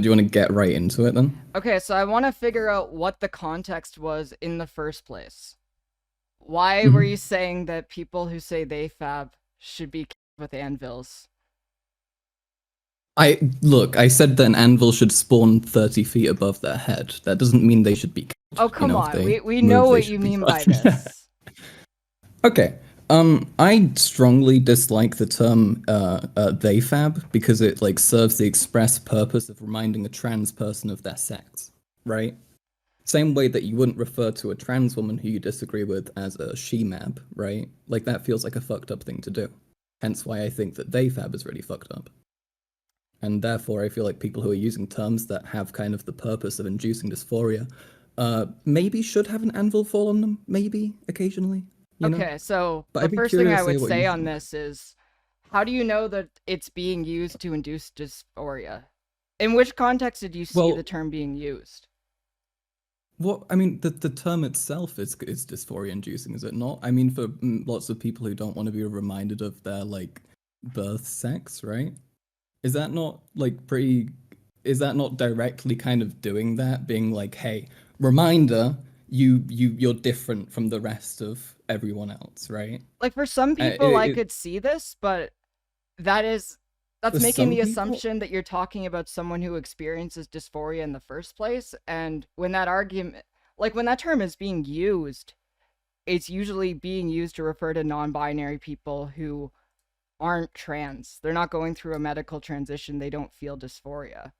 Do you want to get right into it then? Okay, so I want to figure out what the context was in the first place. Why were you Mhm. saying that people who say Theyfab should be killed with anvils? I said that an anvil should spawn 30 feet above their head. That doesn't mean they should be killed. Oh, You come know, if on. they We know move, they what you should be mean killed. by this. Okay. I strongly dislike the term theyfab because it like serves the express purpose of reminding a trans person of their sex, right? Same way that you wouldn't refer to a trans woman who you disagree with as a she-mab, right? Like that feels like a fucked up thing to do. Hence why I think that theyfab is really fucked up. And therefore I feel like people who are using terms that have kind of the purpose of inducing dysphoria maybe should have an anvil fall on them, maybe occasionally, you know? Okay, so But the I'd be first thing I curious to would hear what you say on think. this is how do you know that it's being used to induce dysphoria? In which context did you see the Well, term being used? what I mean, the term itself is dysphoria inducing, is it not? I mean, for lots of people who don't want to be reminded of their like birth sex, right? Is that not like pretty? Is that not directly kind of doing that, being like, hey, reminder, you're different from the rest of everyone else, right? Like for some people I It could see this, but that is that's for making some the people, assumption that you're talking about someone who experiences dysphoria in the first place, and when that argument when that term is being used, it's usually being used to refer to non-binary people who aren't trans. They're not going through a medical transition, they don't feel dysphoria.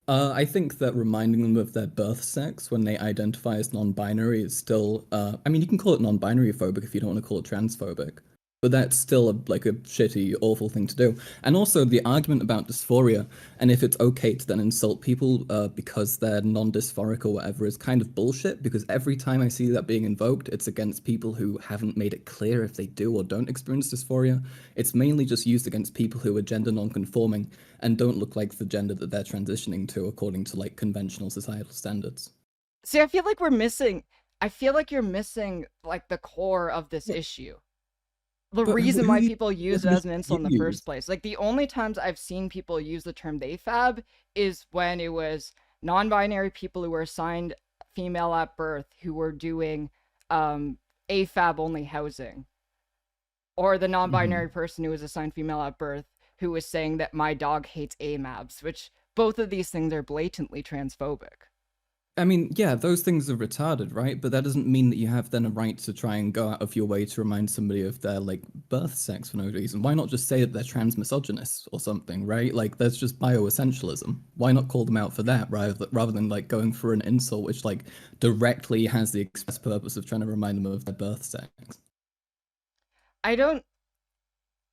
I think that reminding them of their birth sex when they identify as non-binary is still, I mean, you can call it non-binary phobic if you don't want to call it transphobic, but that's still like a shitty, awful thing to do. And also the argument about dysphoria and if it's okay to then insult people because they're non-dysphoric or whatever is kind of bullshit because every time I see that being invoked, it's against people who haven't made it clear if they do or don't experience dysphoria. It's mainly just used against people who are gender non-conforming and don't look like the gender that they're transitioning to according to like conventional societal standards. See, I feel like you're missing like the core of this But issue. The but reason who why you people use it as an definition insult you in the first use? place. Like the only times I've seen people use the term theyfab is when it was non-binary people who were assigned female at birth who were doing AFAB only housing, or the non-binary Mhm. person who was assigned female at birth who was saying that my dog hates AMABs, which both of these things are blatantly transphobic. I mean, yeah, those things are retarded, right? But that doesn't mean that you have then a right to try and go out of your way to remind somebody of their like birth sex for no reason. Why not just say that they're transmisogynists or something, right? Like that's just bioessentialism. Why not call them out for that rather than like going for an insult which like directly has the express purpose of trying to remind them of their birth sex? I don't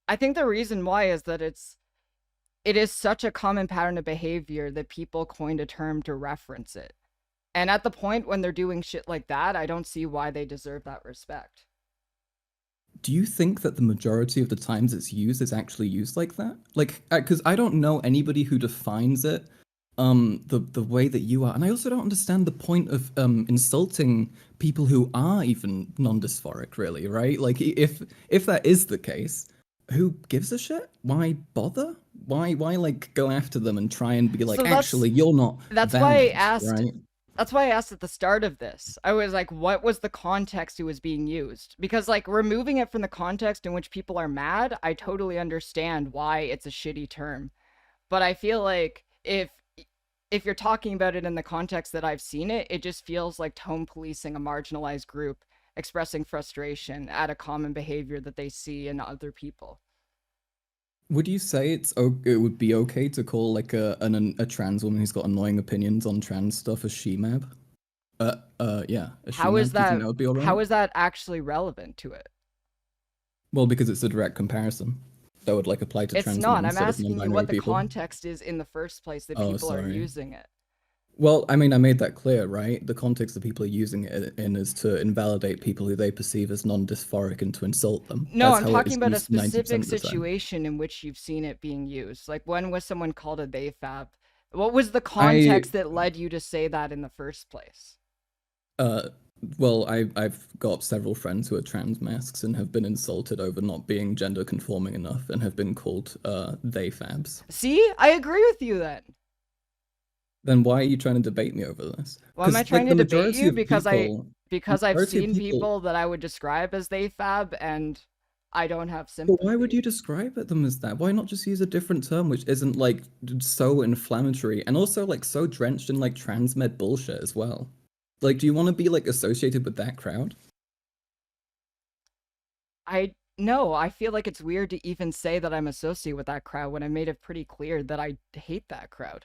I think the reason why is that it is such a common pattern of behavior that people coined a term to reference it. And at the point when they're doing shit like that, I don't see why they deserve that respect. Do you think that the majority of the times it's used is actually used like that? Like, because I don't know anybody who defines it the way that you are, and I also don't understand the point of insulting people who are even non-dysphoric, really, right? Like, if that is the case, who gives a shit? Why bother? Why like go after them and try and be like, So actually, you're not that's why I valid, asked right? that's why I asked at the start of this. I was like, what was the context it was being used? Because like removing it from the context in which people are mad, I totally understand why it's a shitty term. But I feel like if you're talking about it in the context that I've seen it, it just feels like tone policing a marginalized group expressing frustration at a common behavior that they see in other people. Would you say it would be okay to call like a trans woman who's got annoying opinions on trans stuff a she-mab? Yeah, a she-mab. Do you think that would be all right? How is that actually relevant to it? Well, because it's a direct comparison that would like apply to It's trans women not. I'm instead of asking you what non-binary the people. context is in the first place that Oh, people are sorry. using it. Well, I mean, I made that clear, right? The context that people are using it in is to invalidate people who they perceive as non-dysphoric and to insult them. No, That's I'm how it talking is about a used specific 90% of the time. situation in which you've seen it being used. Like when was someone called a Theyfab? What was the I context that led you to say that in the first place? uh well, I've got several friends who are trans masks and have been insulted over not being gender conforming enough and have been called they fabs. See, I agree with you then. Then why are you trying to debate me over this? Why am I Because trying like to the debate majority you? of people, Because I've majority of seen people. people that I would describe as Theyfab, and I don't have But why would sympathy. you describe them as that? Why not just use a different term which isn't like so inflammatory and also like so drenched in like transmed bullshit as well? Like, do you want to be like associated with that crowd? I no, I feel like it's weird to even say that I'm associated with that crowd when I made it pretty clear that I hate that crowd.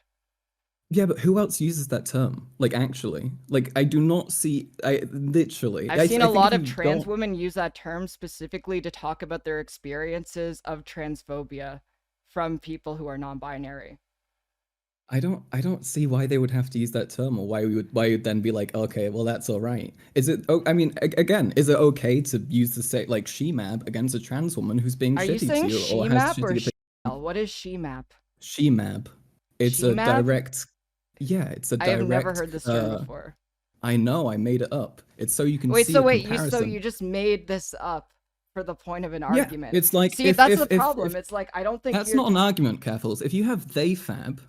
Yeah, but who else uses that term? Like, actually, like, I do not see. I literally, I've seen I a think if lot of you trans don't, women use that term specifically to talk about their experiences of transphobia from people who are non-binary. I don't see why they would have to use that term, or why you'd then be like, okay, well, that's all right. Is it? Oh, I mean, again, is it okay to use the say like she mab against a trans woman who's being Are you shitty to saying you or has she-map or shitty opinion? she-map? What is she-map? She mab. It's a She-map? direct. Yeah, it's a I have never direct. heard this term before. I know, I made it up. It's so you can Wait, see so a wait, you comparison. just made this up for the point of an Yeah, argument. it's like See, that's the if problem. It's like I don't think that's you're not an argument, Keffals. If you have Theyfab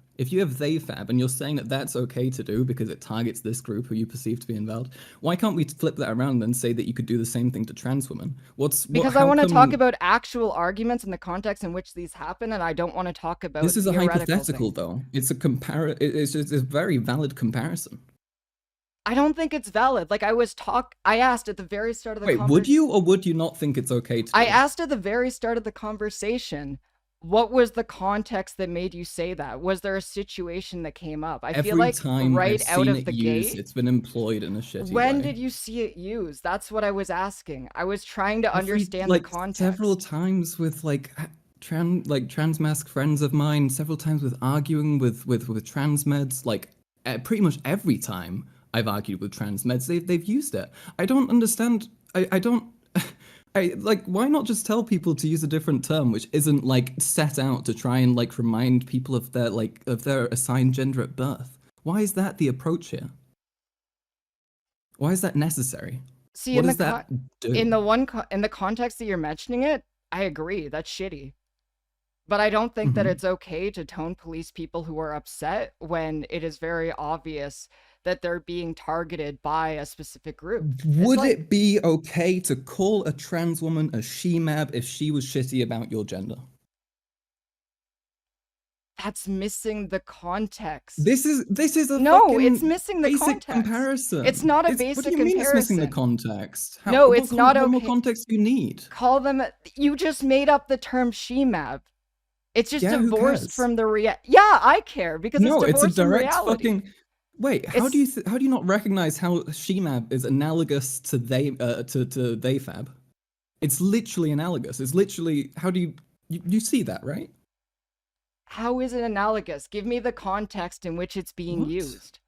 and you're saying that that's okay to do because it targets this group who you perceive to be invalid, why can't we flip that around and say that you could do the same thing to trans women? because I How want to talk come about actual arguments in the context in which these happen, and I don't want to talk about this is a theoretical hypothetical things. though? It's just a very valid comparison. I don't think it's valid. Like I asked at the very start of the Wait, would conversation. you or would you not think it's okay to I do? asked at the very start of the conversation, what was the context that made you say that? Was there a situation that came up? I feel Every like time I've right out seen of it the used, gate. it's been employed in a shitty When way. did you see it used? That's what I was asking. I was trying to Every understand the like several context. times with trans mask friends of mine, several times with arguing with trans meds, like pretty much every time I've argued with trans meds, they've used it. I don't understand. I don't. I like why not just tell people to use a different term which isn't like set out to try and like remind people of their assigned gender at birth. Why is that the approach here? Why is that necessary? See, What does that do? in the context that you're mentioning it, I agree. That's shitty. But I don't think that Mhm. it's okay to tone police people who are upset when it is very obvious that they're being targeted by a specific group. It's Would like it be okay to call a trans woman a she-mab if she was shitty about your gender? that's missing the context. This is a No, it's fucking missing the basic context. It's comparison. not a It's what do basic you mean it's missing the comparison. context? No, it's not What more okay. context do you need? Call them. You just made up the term she-map. It's just Yeah, who divorced cares? from the Yeah, I care because it's No, it's a divorced from direct reality. fucking. Wait, It's how do you not recognize how she-mab is analogous to to Theyfab? It's literally analogous. It's literally how do you see that, right? how is it analogous? Give me the context in which it's being What? used.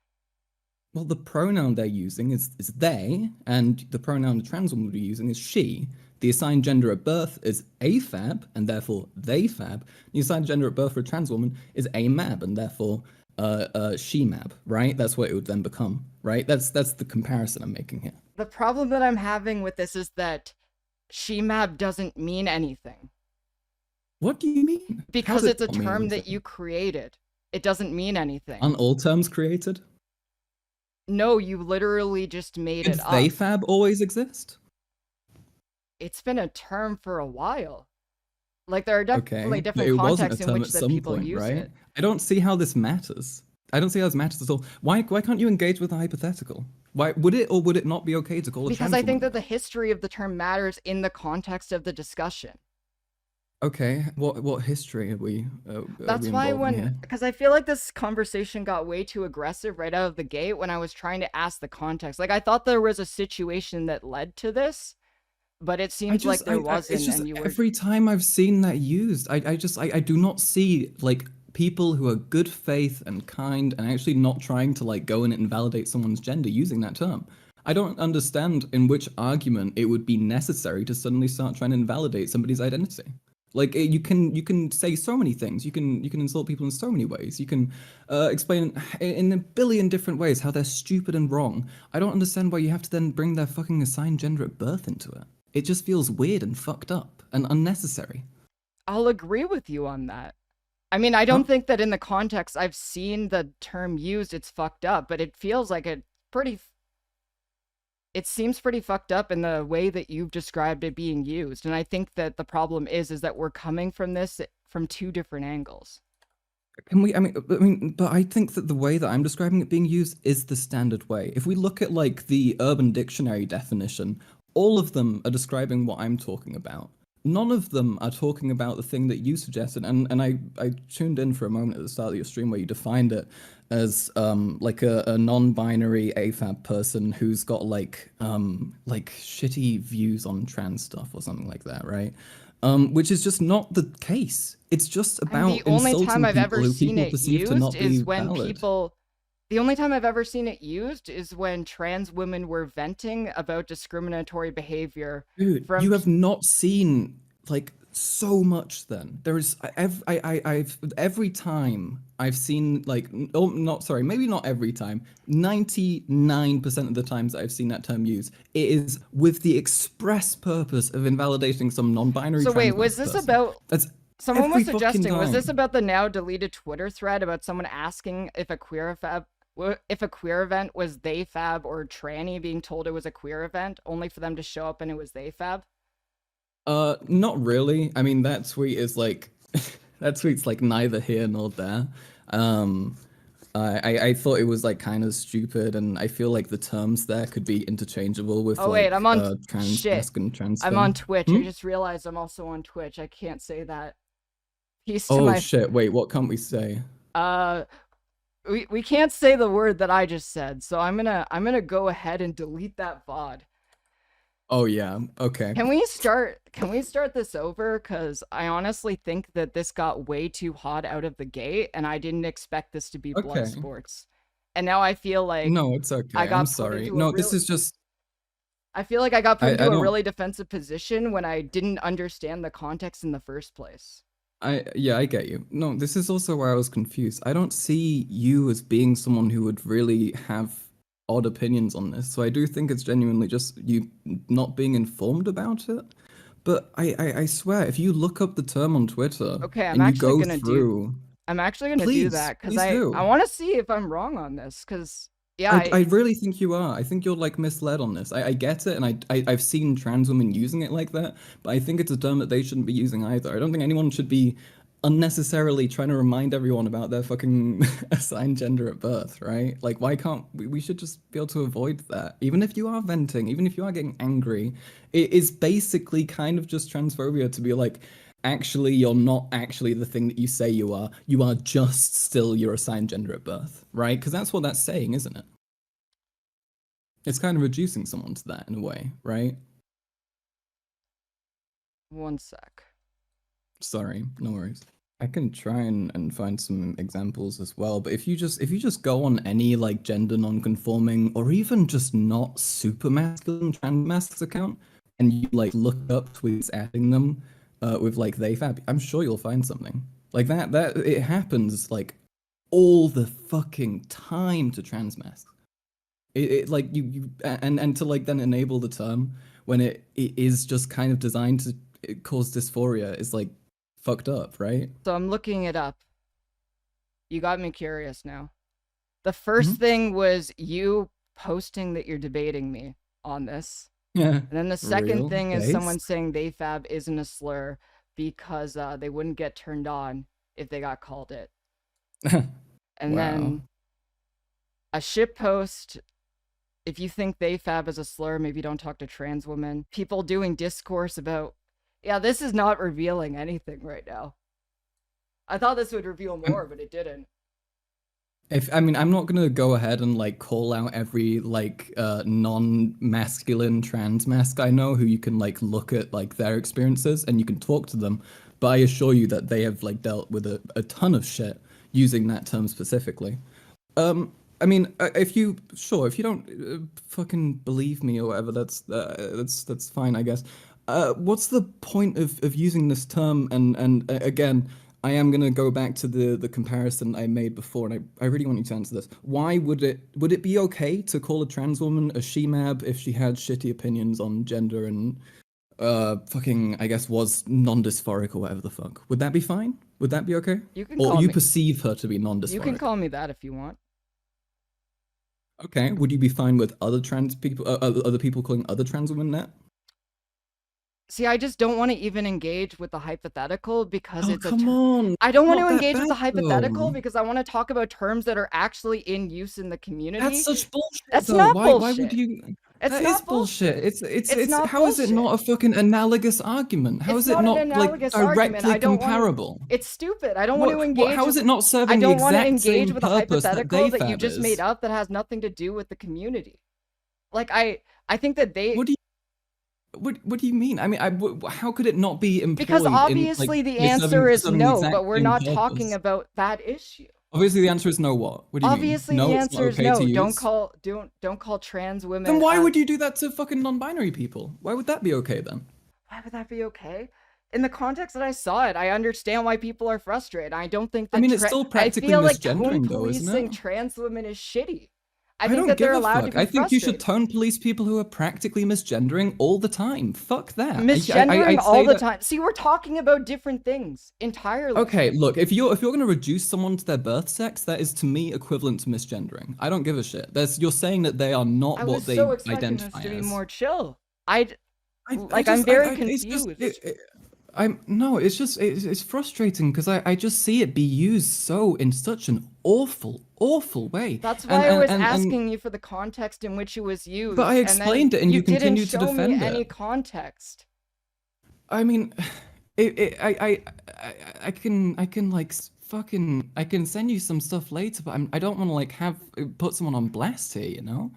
Well, the pronoun they're using is they, and the pronoun the trans woman would be using is she. The assigned gender at birth is AFAB, and therefore they fab. The assigned gender at birth for a trans woman is AMAB, and therefore she mab, right? That's what it would then become, right? That's the comparison I'm making here. The problem that I'm having with this is that she-map doesn't mean anything What do you mean? How does because it it's a not mean term that anything? you created. It doesn't mean anything. Aren't all terms created? No, you literally just made Did it up. Theyfab always exist? It's been a term for a while. Like there are definitely Okay, but different it wasn't a contexts in term which at that some people point, use right? it. I don't see how this matters. I don't see how this matters at all. Why can't you engage with a hypothetical? Why would it or would it not be okay to call a Because I trans think woman that that? the history of the term matters in the context of the discussion. Okay, what history are we That's why involving here? because I feel like this conversation got way too aggressive right out of the gate when I was trying to ask the context. Like I thought there was a situation that led to this, but it seems like there It's wasn't, just and you were. every time I've seen that used, I do not see like people who are good faith and kind and actually not trying to like go in and invalidate someone's gender using that term. I don't understand in which argument it would be necessary to suddenly start trying to invalidate somebody's identity. Like you can say so many things. You can insult people in so many ways. You can explain in a billion different ways how they're stupid and wrong. I don't understand why you have to then bring their fucking assigned gender at birth into it. It just feels weird and fucked up and unnecessary. I'll agree with you on that. I mean, I Huh? don't think that in the context I've seen the term used, it's fucked up, but it feels like a pretty. It seems pretty fucked up in the way that you've described it being used, and I think that the problem is that we're coming from this from two different angles. Can we? But I think that the way that I'm describing it being used is the standard way. If we look at like the Urban Dictionary definition, all of them are describing what I'm talking about. None of them are talking about the thing that you suggested. And I tuned in for a moment at the start of your stream where you defined it as like a non-binary AFAB person who's got like shitty views on trans stuff or something like that, right? Which is just not the case. It's just And the about only time insulting I've people ever who seen people it perceive to used not be is when valid. people. The only time I've ever seen it used is when trans women were venting about discriminatory behavior Dude, from. you have not seen like so much then. There is I've every time I've seen like oh not sorry, maybe not every time. 99% of the times that I've seen that term used, it is with the express purpose of invalidating some non-binary So wait, trans was mask this person. about. That's Someone was every fucking suggesting, was this time. about the now deleted Twitter thread about someone asking if a queer event was Theyfab or tranny being told it was a queer event, only for them to show up and it was Theyfab? Not really. I mean, that tweet is like that tweet's like neither here nor there. Um, I thought it was like kind of stupid, and I feel like the terms there could be interchangeable with Oh wait, like I'm on trans shit. mask and trans I'm on femme. Twitch. I Hmm? just realized I'm also on Twitch. I can't say that. Peace to Oh my shit! Wait, what can't we say? uh we can't say the word that I just said, so I'm gonna go ahead and delete that VOD. Oh yeah. Okay. Can we start this over? Cause I honestly think that this got way too hot out of the gate and I didn't expect this to be blood Okay. sports. And now I feel like No, it's I okay. I'm got put sorry. into a No, this real is just I feel like I got put I into a don't really defensive position when I didn't understand the context in the first place. I yeah, I get you. No, this is also where I was confused. I don't see you as being someone who would really have odd opinions on this. So I do think it's genuinely just you not being informed about it. But I swear, if you look up the term on Twitter Okay, and you go through, I'm actually gonna do please, that because please I do. want to see if I'm wrong on this. Because yeah, I really think you are. I think you're like misled on this. I get it, and I've seen trans women using it like that, but I think it's a term that they shouldn't be using either. I don't think anyone should be unnecessarily trying to remind everyone about their fucking assigned gender at birth, right? Like, why can't we should just be able to avoid that? Even if you are venting, even if you are getting angry, it is basically kind of just transphobia to be like, actually, you're not actually the thing that you say you are. You are just still your assigned gender at birth, right? Because that's what that's saying, isn't it? It's kind of reducing someone to that in a way, right? one sec. Sorry, no worries. I can try and find some examples as well, but if you just go on any like gender non-conforming or even just not super masculine trans masks account and you like look up tweets adding them with like Theyfab, I'm sure you'll find something. Like that it happens like all the fucking time to trans masks. It like you and to like then enable the term when it is just kind of designed to cause dysphoria is like fucked up, right? So I'm looking it up. You got me curious now. The first Hmm. thing was you posting that you're debating me on this. Yeah, And then the second real thing is case. someone saying Theyfab isn't a slur because they wouldn't get turned on if they got called it. And Wow. then a shit post. If you think Theyfab is a slur, maybe don't talk to trans women. People doing discourse about, yeah, this is not revealing anything right now. I thought this would reveal more, but it didn't. If I mean, I'm not gonna go ahead and like call out every like non-masculine trans mask I know who you can like look at like their experiences and you can talk to them, but I assure you that they have like dealt with a ton of shit using that term specifically. I mean, if you sure, if you don't fucking believe me or whatever, that's fine, I guess. What's the point of using this term? And again, I am gonna go back to the comparison I made before, and I really want you to answer this. Why would it be okay to call a trans woman a she-mab if she had shitty opinions on gender and fucking I guess was non-dysphoric or whatever the fuck? Would that be fine? Would that be okay? You can Or call you me. perceive her to be You can non-dysphoric? call me that if you want. Okay. Would you be fine with other trans people, other people calling other trans women that? See, I just don't want to even engage with the hypothetical because Oh, it's a come term. on. I don't want Not to that engage with bad the hypothetical though. because I want to talk about terms that are actually in use in the That's community. such bullshit That's though. not Why would bullshit. you? It's That is not bullshit. bullshit. It's It's not how is it bullshit. not a fucking analogous argument? How It's is it not an not like analogous argument. directly I don't want to. comparable? It's stupid. I don't want to engage. How is it not I serving the don't want to exact engage same with a purpose that hypothetical that you Theyfab just made is? up that has nothing to do with the community. Like I think that they What do you what do you mean? I mean, how could it not be because employed in like obviously the answer is serving the no, exact but we're same not talking purpose? about that issue. Obviously, the answer is no. What? What do you mean? Obviously the No, it's not answer is okay to no. Don't use. call don't call trans Then women why would you do that to fucking non-binary people? Why would that be okay then? why would that be okay? In the context that I saw it, I understand why people are frustrated. I don't think I that mean, it's still I practically feel like tone misgendering, though, isn't policing it? trans women is shitty. I I think don't that they're give a allowed to fuck. be I think you should frustrated. tone police people who are practically misgendering all the time. Fuck that. Misgendering I'd all say the that. time. See, we're talking about different things entirely. Okay, look, if you're gonna reduce someone to their birth sex, that is to me equivalent to misgendering. I don't give a shit. You're saying that they are not I was what so they expecting this identify to be as. more chill. I I I'm just very it's just confused. I'm no, it's just it's frustrating because I just see it be used so in such an awful way. That's And why I was and asking you for the context in which it was but I used, and then explained it and you you didn't continue to show me defend it. any context. I mean, I can like fucking I can send you some stuff later, but I don't want to like have put someone on blast here, you know?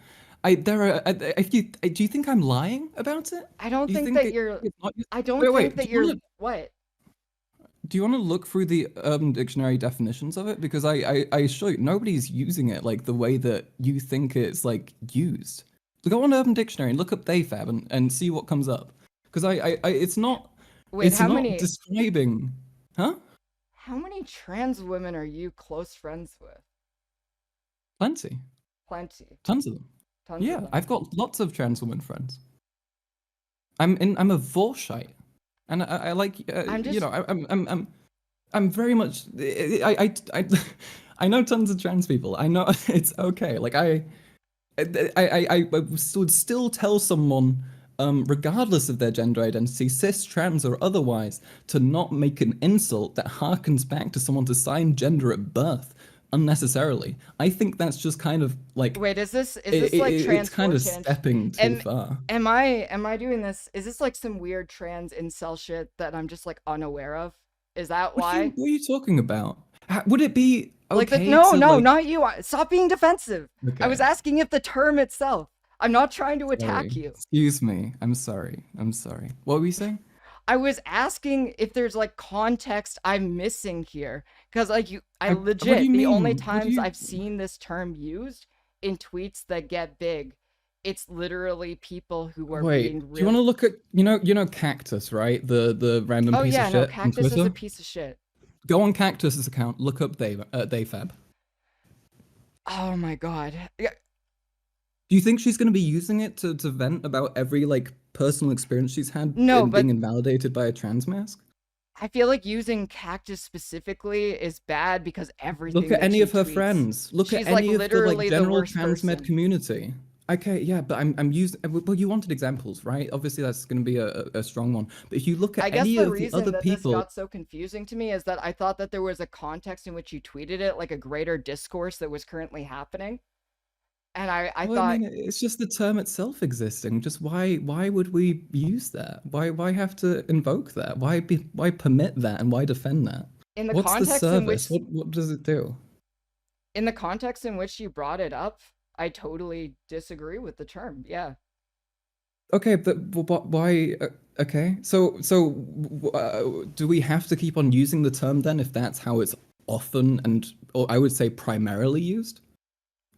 I there are if you do you think I'm lying about it? I don't Do you think think that you're it's not? I don't think Wait. that you're what? Do you want to look through the Urban Dictionary definitions of it? Because I assure you, nobody's using it like the way that you think it's like used. So go on Urban Dictionary and look up Theyfab and see what comes up. Because Wait, it's not describing, huh? how many trans women are you close friends with? Plenty, Plenty. tons of them. Tons of Yeah, them. I've got lots of trans women friends. I'm a Vorshite, and I like I'm you just know I'm very much I know tons of trans people. I know it's okay. Like I would still tell someone, regardless of their gender identity, cis, trans, or otherwise, to not make an insult that harkens back to someone's assigned gender at birth unnecessarily. I think that's just kind of like wait, is this like it's trans kind of 4chan? stepping too Am far. am I doing this? Is this like some weird trans incel shit that I'm just like unaware of? Is that why? What are you talking about? Would it be Like that? okay No, to no, like? not you. Stop being defensive. I Okay, was asking if the term itself. I'm not trying to attack sorry. you. Excuse me. I'm sorry. I'm sorry. What were you saying? I was asking if there's like context I'm missing here. Because like I What do legit, you the only mean? What do times you? I've seen this term used in tweets that get big, it's literally people who are Wait, being do you want real. to look at Cactus, right? The random Oh piece of yeah, no, shit on Cactus is a Twitter. piece of shit. Go on Cactus's account, look up Dayfab. Oh my god. Yeah, Do you think she's going to be using it to vent about every like personal experience she's had no, in being but invalidated by a trans mask? I feel like using Cactus specifically is bad because Look everything at that any she of her tweets, frids. Look at she's like any of the like literally the general worst transmed person. community. Okay, yeah, but I'm using. Well, you wanted examples, right? Obviously, that's going to be a strong one. But if you look at I guess any the of the reason other that this people, got so confusing to me is that I thought that there was a context in which you tweeted it, like a greater discourse that was currently happening. And I well, I thought, mean, it's just the term itself existing. Just why would we use that? Why have to invoke that? Why permit that and why defend that? in the What's the context in service? which What does it do? you brought it up, I totally disagree with the term. Yeah. Okay, but why? Okay, do we have to keep on using the term then if that's how it's often and or I would say primarily used?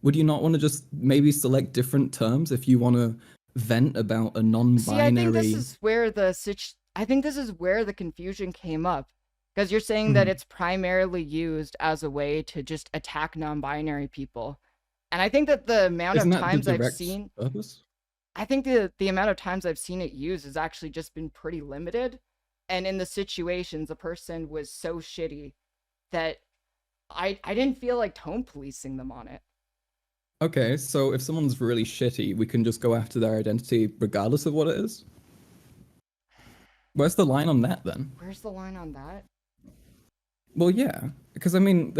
Would you not want to just maybe select different terms if you want to vent about a See, I think this non-binary? is where I think this is where the confusion came up. Because you're saying that Mhm. it's primarily used as a way to just attack non-binary people. And I think that the amount Isn't of that the times I've direct seen purpose? I think the amount of times I've seen it used has actually just been pretty limited. And in the situations, a person was so shitty that I didn't feel like tone policing them on it. Okay, so if someone's really shitty, we can just go after their identity regardless of what it is? Where's the line on that then? Where's the line on that? Well, yeah, because I mean,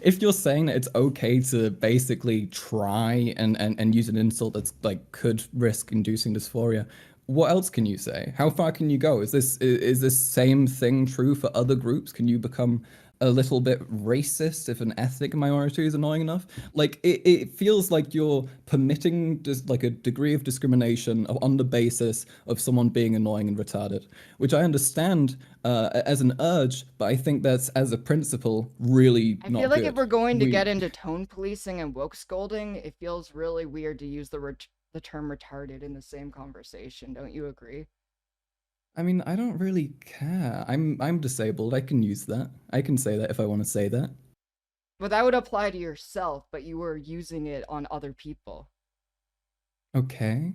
if you're saying that it's okay to basically try and use an insult that's like could risk inducing dysphoria, what else can you say? How far can you go? Is this same thing true for other groups? Can you become a little bit racist if an ethnic minority is annoying enough? Like it feels like you're permitting just like a degree of discrimination on the basis of someone being annoying and retarded, which I understand as an urge, but I think that's as a principle really I feel not like if good. we're going to We, get into tone policing and woke scolding, it feels really weird to use the term retarded in the same conversation. Don't you agree? I mean, I don't really care. I'm disabled. I can use that. I can say that if I want to say that. But that would apply to yourself, but you were using it on other people. Okay.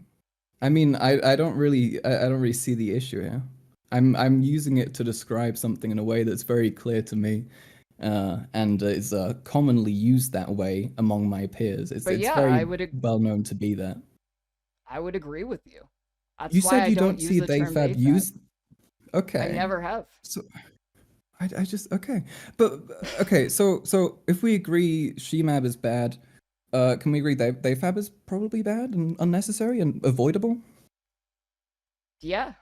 I mean, I don't really see the issue here. I'm using it to describe something in a way that's very clear to me, and is commonly used that way among my peers. But It's yeah, very well known to be that. I would agree with you. You That's why said I you don't don't use see the term Theyfab Theyfab. used. I Okay, never have. so I just okay, but okay. So if we agree Shemab is bad, can we agree Theyfab is probably bad and unnecessary and avoidable? Yeah,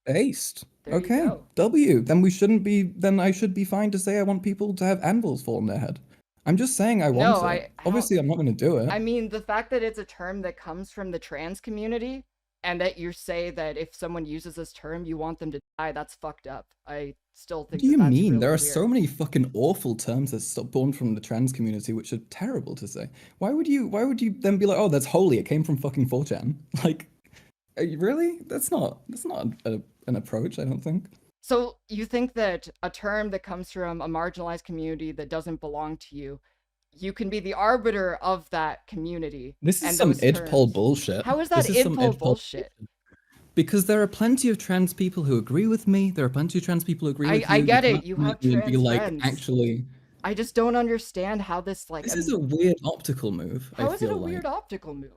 Aced. there you Okay. go. W. Then we shouldn't be. Then I should be fine to say I want people to have anvils fall on their head. I'm just saying I No, want it. I don't. Obviously, I'm not going to do it. I mean, the fact that it's a term that comes from the trans community and that you say that if someone uses this term, you want them to die, that's fucked up. I still What think do that you that's mean? really There are weird. so many fucking awful terms that's born from the trans community, which are terrible to say. Why would you then be like, oh, that's holy. It came from fucking 4chan. Like, really? That's not an approach. I don't think. So you think that a term that comes from a marginalized community that doesn't belong to you, you can be the arbiter of that community This is and some those idpol terms. bullshit. How is that This is some idpol idpol. bullshit? Because there are plenty of trans people who agree with me. There are plenty of trans people who agree with I you. You get can't it. You come have at me and be trans like, friends. actually, I just don't understand how this like this is a weird optical move, I how is it feel a weird like. optical move?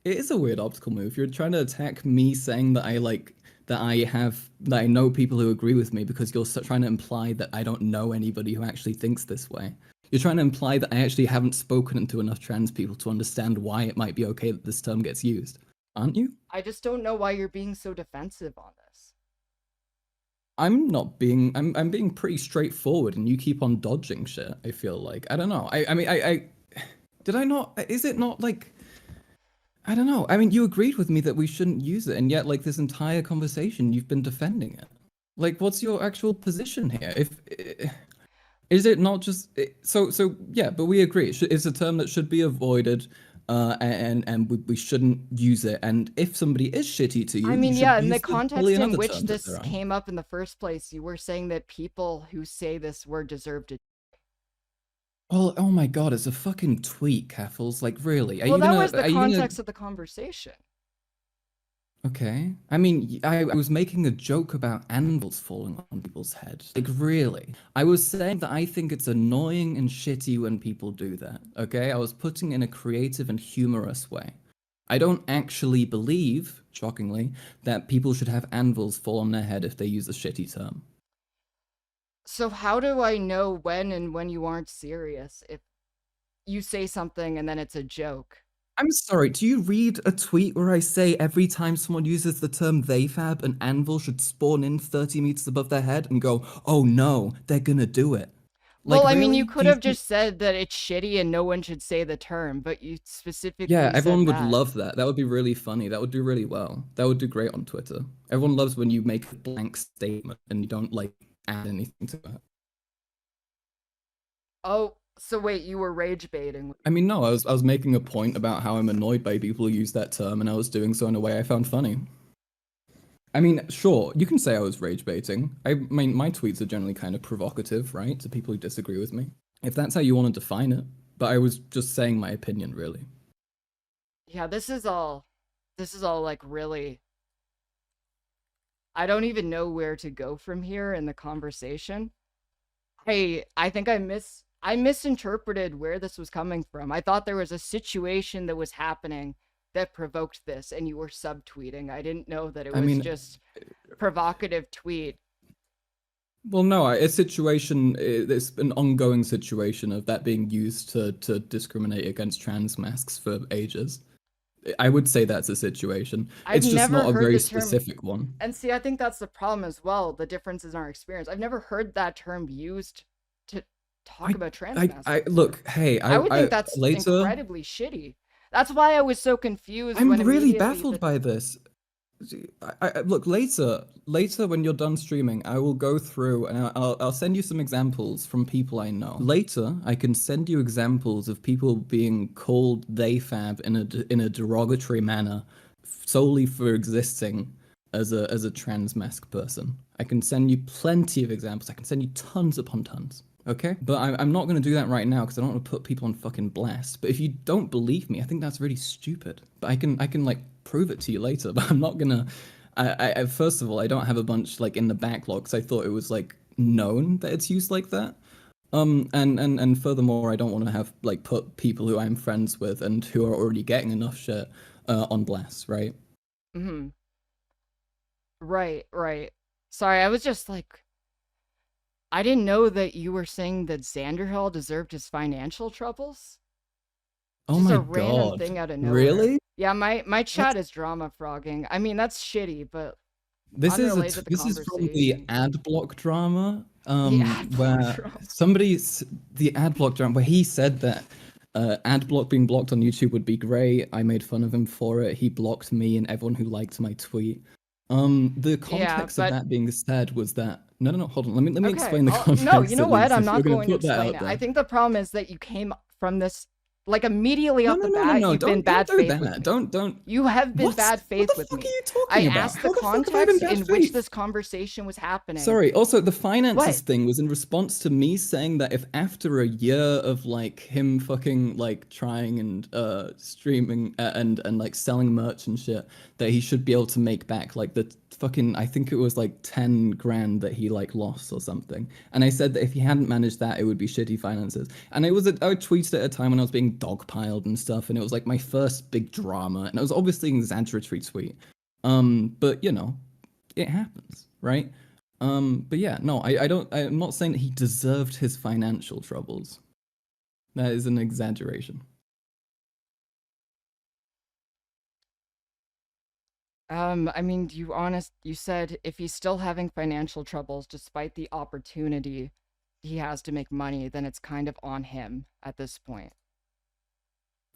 It is a weird optical move. You're trying to attack me saying that that I know people who agree with me because you're trying to imply that I don't know anybody who actually thinks this way. You're trying to imply that I actually haven't spoken to enough trans people to understand why it might be okay that this term gets used. Aren't you? I just don't know why you're being so defensive on this. I'm not being I'm being pretty straightforward and you keep on dodging shit, I feel like. I don't know. I mean I did I not is it not like I don't know. I mean you agreed with me that we shouldn't use it and yet like this entire conversation you've been defending it. Like what's your actual position here? If is it not just so yeah, but we agree. It's a term that should be avoided and we shouldn't use it. And if somebody is shitty to I you, you mean, yeah, should in the use the context million in other which terms that this there are. came up in the first place, you were saying that people who say this word deserve to. Well, oh my God, it's a fucking tweet, Keffals. Like, really? Well, that was the Are you gonna? context of the conversation. Okay. I mean, I was making a joke about anvils falling on people's heads. Like, really? I was saying that I think it's annoying and shitty when people do that. Okay? I was putting in a creative and humorous way. I don't actually believe, shockingly, that people should have anvils fall on their head if they use a shitty term. So how do I know when and when you aren't serious if you say something and then it's a joke? I'm sorry, do you read a tweet where I say every time someone uses the term Theyfab, an anvil should spawn in 30 meters above their head and go, oh no, they're gonna do it? Like, Well, I mean, you really? could Do you have think? just said that it's shitty and no one should say the term, but you Yeah, specifically said everyone would that. love that. That would be really funny. That would do really well. That would do great on Twitter. Everyone loves when you make a blank statement and you don't, like, add anything to it. Oh, so wait, you were rage baiting. I mean, no, I was making a point about how I'm annoyed by people who use that term, and I was doing so in a way I found funny. I mean, sure, you can say I was rage baiting. I mean, my tweets are generally kind of provocative, right, to people who disagree with me. If that's how you want to define it. But I was just saying my opinion, really. Yeah, this is all like really I don't even know where to go from here in the conversation. I think I misinterpreted where this was coming from. I thought there was a situation that was happening that provoked this, and you were subtweeting. I didn't know that it I was mean, just provocative tweet. well, no, a situation, it's an ongoing situation of that being used to discriminate against trans masks for ages. I would say that's a situation. I've It's just never not a heard very the term, specific one. and see, I think that's the problem as well. The differences in our experience. I've never heard that term used to talk I, about trans masks I before. look, hey, I would I think that's later, incredibly shitty. That's why I was so confused I'm when really immediately baffled the by this. Look, later when you're done streaming, I will go through and I'll send you some examples from people I know. Later, I can send you examples of people being called Theyfab in a derogatory manner solely for existing as a trans mask person. I can send you plenty of examples. I can send you tons upon tons. Okay, but I'm not going to do that right now because I don't want to put people on fucking blast. But if you don't believe me, I think that's really stupid. But I can like prove it to you later. But I'm not gonna. First of all, I don't have a bunch like in the backlog because I thought it was like known that it's used like that. And furthermore, I don't want to have like put people who I'm friends with and who are already getting enough shit on blast, right? Mhm. Right, right. Sorry, I was just like, I didn't know that you were saying that Xanderhill deserved his financial troubles. Oh Just my a random god, thing out of nowhere. really? Yeah, my That's chat is drama frogging. I mean, that's shitty, but This is unrelated to the this is from the conversation. ad block drama, The ad block where drama. the ad block drama where he said that ad block being blocked on YouTube would be great. I made fun of him for it. He blocked me and everyone who liked my tweet. The Yeah, context of but that being said was that no, hold on. Let me okay. explain the No, you context know at what? least I'm if you're not gonna going to put that explain out it. I there. think the problem is that you came from this, like, immediately off the bat, No. you've been Don't bad do faith with that. me. Don't. You have been What? bad What faith the with fuck are me. you I talking about? asked the How the fuck have I been context bad in which faith? this conversation was happening. Sorry. Also, the finances What? thing was in response to me saying that if after a year of like him fucking like trying and streaming and like selling merch and shit, that he should be able to make back like the fucking I think it was like 10 grand that he like lost or something. And I said that if he hadn't managed that, it would be shitty finances. And I tweeted at a time when I was being dogpiled and stuff, and it was like my first big drama, and it was obviously an exaggeratory tweet. But you know, it happens, right? But yeah, no, I'm not saying that he deserved his financial troubles. That is an exaggeration. I mean, you said if he's still having financial troubles despite the opportunity he has to make money, then it's kind of on him at this point.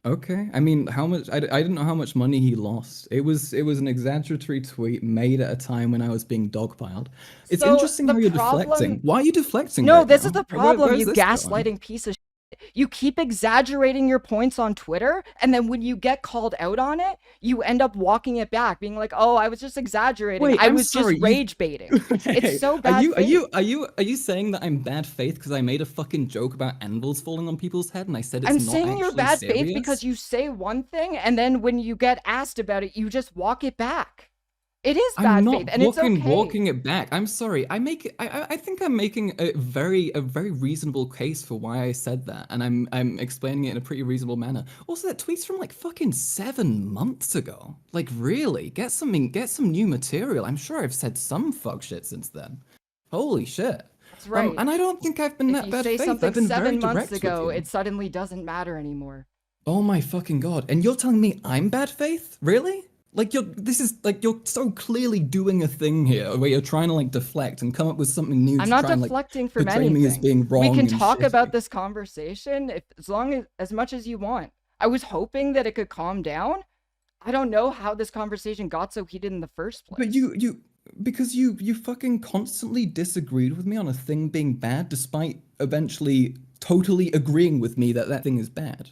Okay, I mean, how much? I didn't know how much money he lost. It was an exaggeratory tweet made at a time when I was being dogpiled. It's So interesting the how you're deflecting. problem, Why are you deflecting no, right this is now? the problem, Where's you this going? gaslighting piece of you keep exaggerating your points on Twitter, and then when you get called out on it, you end up walking it back, being like, "Oh, I was just exaggerating. Wait, I I'm was just sorry. rage baiting." It's Hey, so bad faith. are you saying that I'm bad faith because I made a fucking joke about anvils falling on people's head and I said it's I'm not saying you're actually bad faith because serious? you say one thing, and then when you get asked about it, you just walk it back. It is I'm bad faith, not and it's okay. walking it back. I'm sorry. I think I'm making a very reasonable case for why I said that, and I'm explaining it in a pretty reasonable manner. Also, that tweet's from like fucking 7 months ago. Like really, get some new material. I'm sure I've said some fuck shit since then. Holy shit. That's right. And I don't think I've been If that you bad say faith. I've something been very 7 months direct with ago, you. it suddenly doesn't matter anymore. Oh my fucking god. And you're telling me I'm bad faith? Really? Like this is like you're so clearly doing a thing here where you're trying to like deflect and come up with something new I'm to not try and like deflecting from portray me as anything. being We can wrong and talk about shitty. this conversation as long as much as you want. I was hoping that it could calm down. I don't know how this conversation got so heated in the first But place. because you fucking constantly disagreed with me on a thing being bad despite eventually totally agreeing with me that that thing is bad.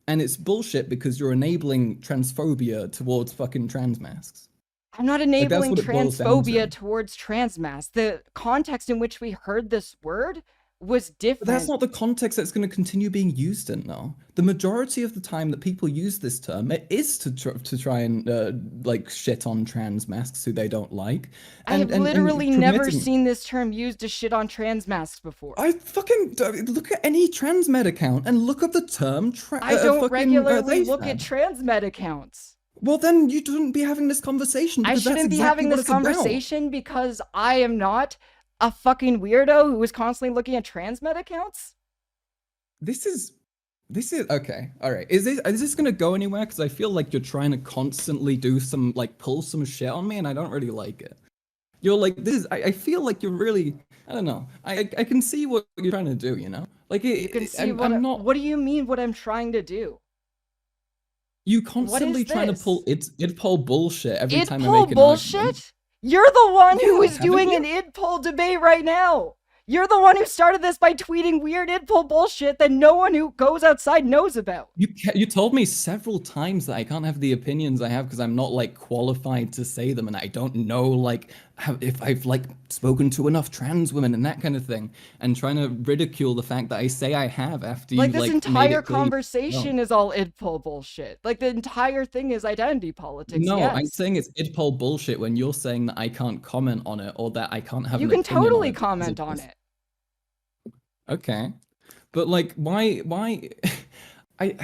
And it's bullshit because you're enabling transphobia towards fucking trans masks. I'm not Like that's enabling what it boils down transphobia to. towards trans mass. The context in which we heard this word was But that's different. not the context that's going to continue being used in now. The majority of the time that people use this term, it is to try and like shit on trans masks who they don't like, I have and literally never permitting. seen this term used to shit on trans masks before. I fucking look at any transmed account and look up the term I don't fucking regularly look at Theyfab. transmed accounts. Well, then you shouldn't be having this conversation I because that's shouldn't be exactly having what this it's about. conversation because I am not a fucking weirdo who is constantly looking at transmed accounts. This is this is okay. All right. Is this gonna go anywhere? Because I feel like you're trying to constantly do some like pull some shit on me, and I don't really like it. You're like this is. I feel like you're really. I don't know. I can see what you're trying to do. You know, like You can see I'm not. what do you mean what I'm trying to do? You What is constantly trying to pull this? it pull bullshit every Id time I poll make an argument. bullshit? You're the one who Yeah, is haven't doing an you? id poll debate right now. You're the one who started this by tweeting weird id poll bullshit that no one who goes outside knows about. You told me several times that I can't have the opinions I have because I'm not like qualified to say them, and I don't know like if I've like spoken to enough trans women and that kind of thing, and trying to ridicule the fact that I say I have after Like you this like made entire it clear you don't. conversation is all id poll bullshit. Like the entire thing is identity politics. No, I'm Yes. saying it's idpol bullshit when you're saying that I can't comment on it or that I can't have You an can opinion on totally it because comment of on this. it. Okay, but like, why? I,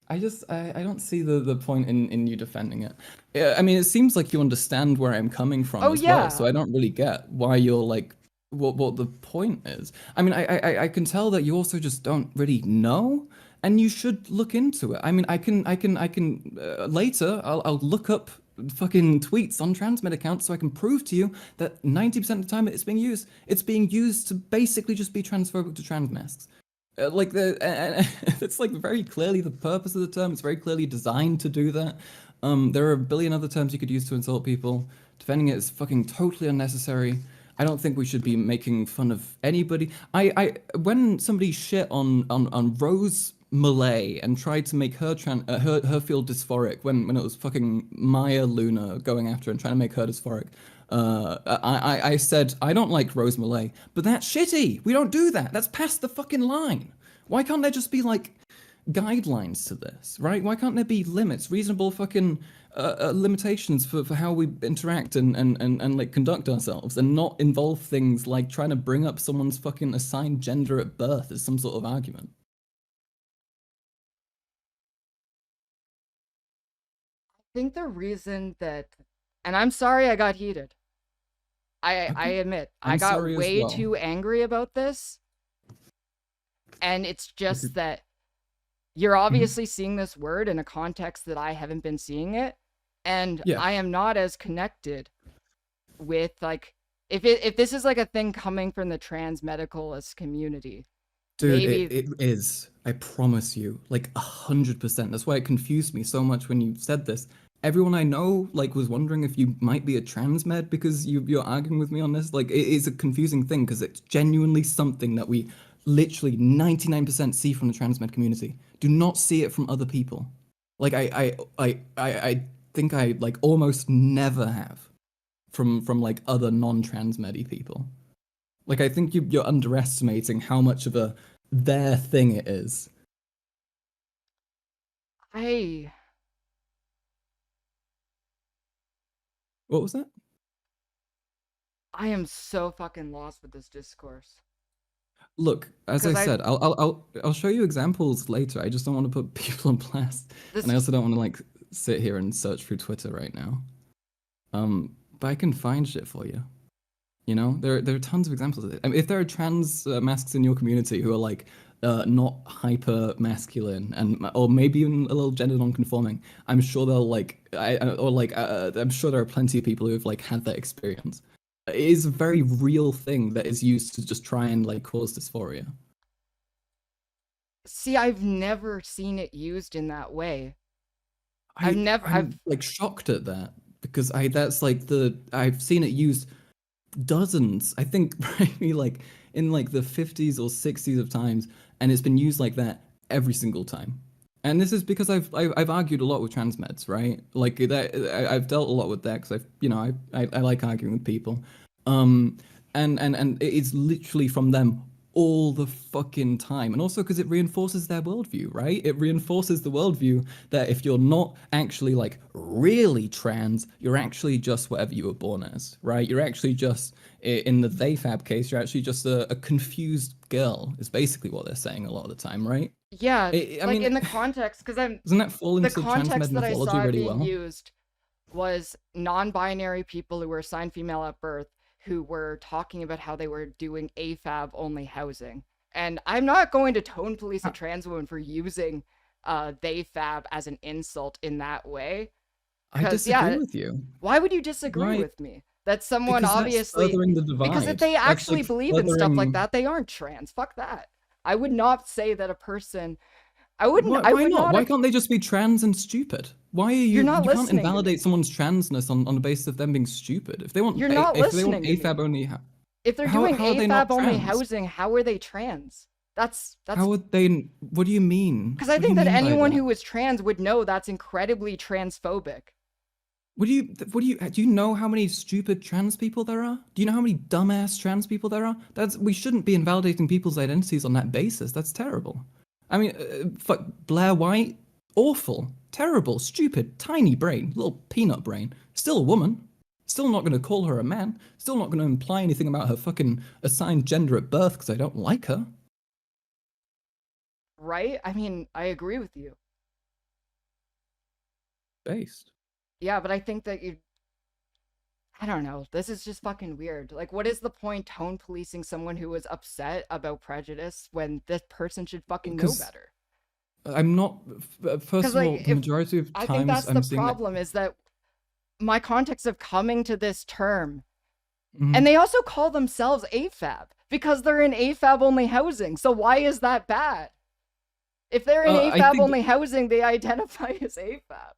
I don't see the point in you defending it. Yeah, I mean, it seems like you understand where I'm coming from Oh as well, so yeah. I don't really get why you're like, what the point is. I mean, I can tell that you also just don't really know, and you should look into it. I mean, I can later I'll look up fucking tweets on transmit accounts so I can prove to you that 90% of the time it's being used to basically just be transphobic to trans masks. Like it's like very clearly the purpose of the term. It's very clearly designed to do that. There are a billion other terms you could use to insult people. Defending it is fucking totally unnecessary. I don't think we should be making fun of anybody. When somebody shit on Rose Malay and tried to make her feel dysphoric when it was fucking Maya Luna going after her and trying to make her dysphoric. I said I don't like Rose Malay, but that's shitty. We don't do that. That's past the fucking line. Why can't there just be like guidelines to this, right? Why can't there be limits, reasonable fucking limitations for how we interact and like conduct ourselves and not involve things like trying to bring up someone's fucking assigned gender at birth as some sort of argument? I think the reason that, and I'm sorry I got heated. I Okay. admit I I'm got sorry as way well. too angry about this, and it's This is- just that you're mhm. obviously seeing this word in a context that I haven't been seeing it, and Yeah, I am not as connected with like if this is like a thing coming from the trans medicalist community, dude, maybe it is. I promise you, like 100%. That's why it confused me so much when you said this. Everyone I know, like, was wondering if you might be a trans med because you're arguing with me on this. Like, it is a confusing thing because it's genuinely something that we literally 99% see from the trans med community. Do not see it from other people. Like, I think I like almost never have from like other non-trans medi people. Like I think you're underestimating how much of a their thing it is. I What was that? I am so fucking lost with this discourse Look, as I because I said, I'll show you examples later. I just don't want to put people on blast, and I this also don't want to like sit here and search through Twitter right now. But I can find shit for you. You know, there are tons of examples of it. I mean, if there are trans masks in your community who are like not hyper masculine and or maybe even a little gender non-conforming, I'm sure they'll like I'm sure there are plenty of people who have like had that experience. It is a very real thing that is used to just try and like cause dysphoria. see I've never seen it used in that way. I've never I've I'm like shocked at that because I that's like the I've seen it used dozens, I think, maybe like in like the 50s or 60s of times, and it's been used like that every single time. And this is because I've argued a lot with trans meds, right? Like that I've dealt a lot with that because I like arguing with people, um, and it's literally from them all the fucking time. And also because it reinforces their worldview, right? It reinforces the worldview that if you're not actually like really trans, you're actually just whatever you were born as, right? You're actually just, in the Theyfab case, you're actually just a confused girl, is basically what they're saying a lot of the time, right? Yeah, I like mean, in the context, because I'm doesn't that fall the into transmed context that I mythology saw it really being well? used was non-binary people who were assigned female at birth who were talking about how they were doing AFAB only housing. And I'm not going to tone police a I, trans woman for using theyfab as an insult in that way. I Because disagree yeah, with you. why would you disagree Why? with me? That someone Because that's obviously, furthering the because if divide. they That's actually like believe in stuff like furthering. that, they aren't trans. Fuck that. I would not say that a person. I wouldn't. Why, I why would not? not. Why can't they just be trans and stupid? Why are You're you? not You can't listening to me. invalidate someone's transness on the basis of them being stupid. If they want You're not if they want listening to AFAB me. only, If they're doing how are they not AFAB only trans? housing, how are they trans? That's How would they? What do you mean? because I What do you think that mean by anyone that? who is trans would know that's incredibly transphobic. Do you know how many stupid trans people there are? Do you know how many dumbass trans people there are? We shouldn't be invalidating people's identities on that basis. That's terrible. I mean, fuck Blair White, awful, terrible, stupid, tiny brain, little peanut brain. Still a woman. Still not going to call her a man. Still not going to imply anything about her fucking assigned gender at birth because I don't like her. Right? I mean, I agree with you. Based. Yeah, but I think that you I don't know. This is just fucking weird. Like, what is the point tone policing someone who is upset about prejudice when this person should fucking know Because better? I'm not. Because, First of like, all, the if majority of I think times that's the I'm seeing that. problem is that my context of coming to this term, and Mhm. they also call themselves AFAB because they're in AFAB only housing. So why is that bad? If they're in I AFAB think only housing, they identify as AFAB.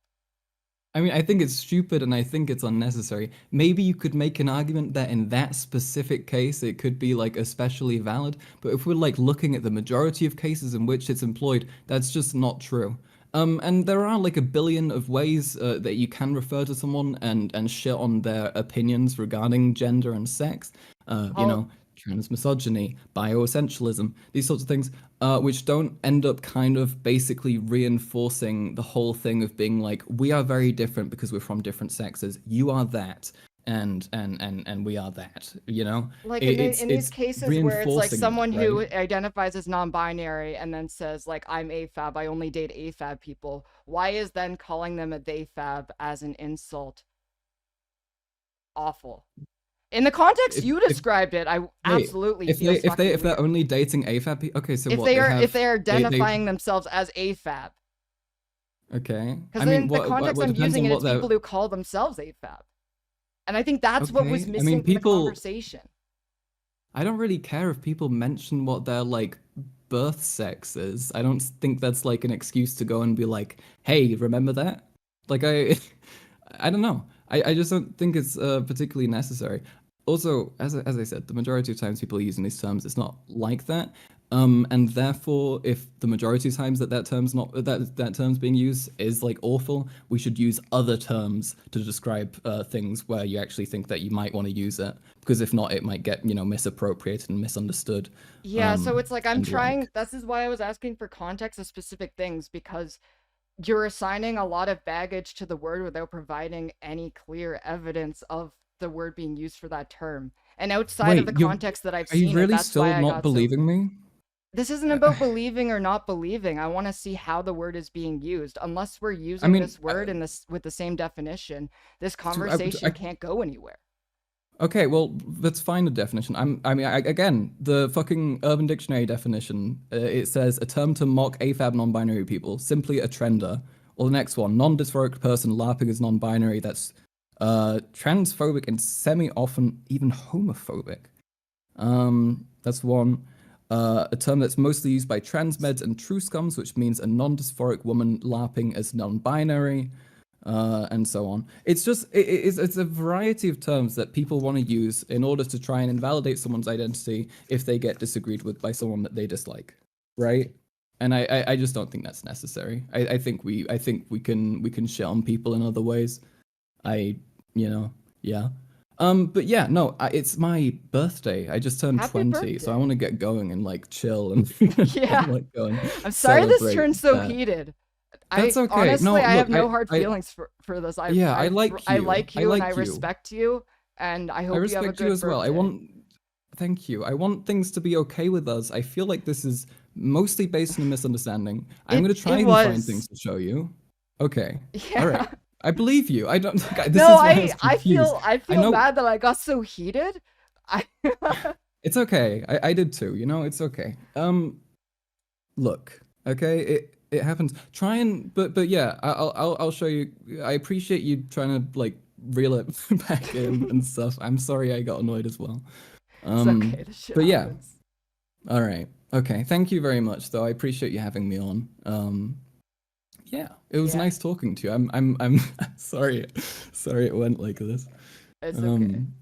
I think it's stupid and I think it's unnecessary. Maybe you could make an argument that in that specific case it could be like especially valid, but if we're like looking at the majority of cases in which it's employed, that's just not true. And there are like a billion of ways that you can refer to someone and shit on their opinions regarding gender and sex. You I'll know, transmisogyny, bioessentialism, these sorts of things, which don't end up kind of basically reinforcing the whole thing of being like, we are very different because we're from different sexes. You are that, and we are that. You know, like in it's these it's cases where it's like reinforcing that, someone who right? identifies as non-binary and then says like I'm AFAB, I only date AFAB people. Why is then calling them a theyfab as an insult awful? In the context you If described it, I wait, absolutely feels if fucking they're weird. only dating AFAB, okay, so If what they they are if have, they are they identifying themselves as AFAB, okay. I because mean, in the context what I'm depends using on it, what it's they're people who call themselves AFAB, and I think that's what was okay. I mean, missing from the people. conversation. I don't really care if people mention what their like birth sex is. I don't think that's like an excuse to go and be like, "Hey, remember that?" Like I, I don't know. I just don't think it's particularly necessary. Also, as I said, the majority of times people are using these terms, it's not like that. And therefore, if the majority of times that term's not that term's being used is like awful, we should use other terms to describe things where you actually think that you might want to use it, because if not, it might get misappropriated and misunderstood, Yeah, so it's like I'm and trying. like. This is why I was asking for context of specific things because you're assigning a lot of baggage to the word without providing any clear evidence of the word being used for that term. And outside of Wait, the context that I've are you seen it, really that's why still I not got so. believing me? This isn't Uh, about believing or not believing. I want to see how the word is being used. Unless we're I using mean, this word in this with the same definition, this so conversation can't go anywhere. okay, well, let's find a definition. Again, the fucking Urban Dictionary definition, it says a term to mock AFAB non-binary people, simply a trender. Or the next one, non-dysphoric person LARPing as non-binary that's transphobic and semi-often even homophobic. That's one. A term that's mostly used by transmeds and true scums, which means a non-dysphoric woman LARPing as non-binary, and so on. It's just it's a variety of terms that people want to use in order to try and invalidate someone's identity if they get disagreed with by someone that they dislike, right? And I just don't think that's necessary. I think we can shit on people in other ways. I, yeah. But yeah, no, it's my birthday. I just turned Happy 20, so I want birthday. to get going and like chill and, and Yeah. like go and I'm sorry this celebrate turned so that. heated. That's I okay. honestly No, I have look, no hard feelings for this. yeah, I like I you. like I you and I like you. respect you and I I hope you have a respect you good as well. birthday. Thank you. I want things to be okay with us. I feel like this is mostly based on a misunderstanding. I'm gonna try It and find things was. to show you. Okay. All right. Yeah. I believe you. I don't. This No, is why I was confused. I I feel know bad that I got so heated. I it's okay. I did too. You know, it's okay. Look. Okay. It happens. Try and but yeah. I'll show you. I appreciate you trying to like reel it back in and stuff. I'm sorry I got annoyed as well. It's okay. This shit But yeah. happens. All right. Okay. Thank you very much, though. I appreciate you having me on. Yeah, it was Yeah, nice talking to you. I'm sorry. Sorry it went like this. it's okay. Um,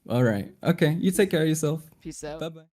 all right. Okay. You take care of yourself. Peace out. Bye bye.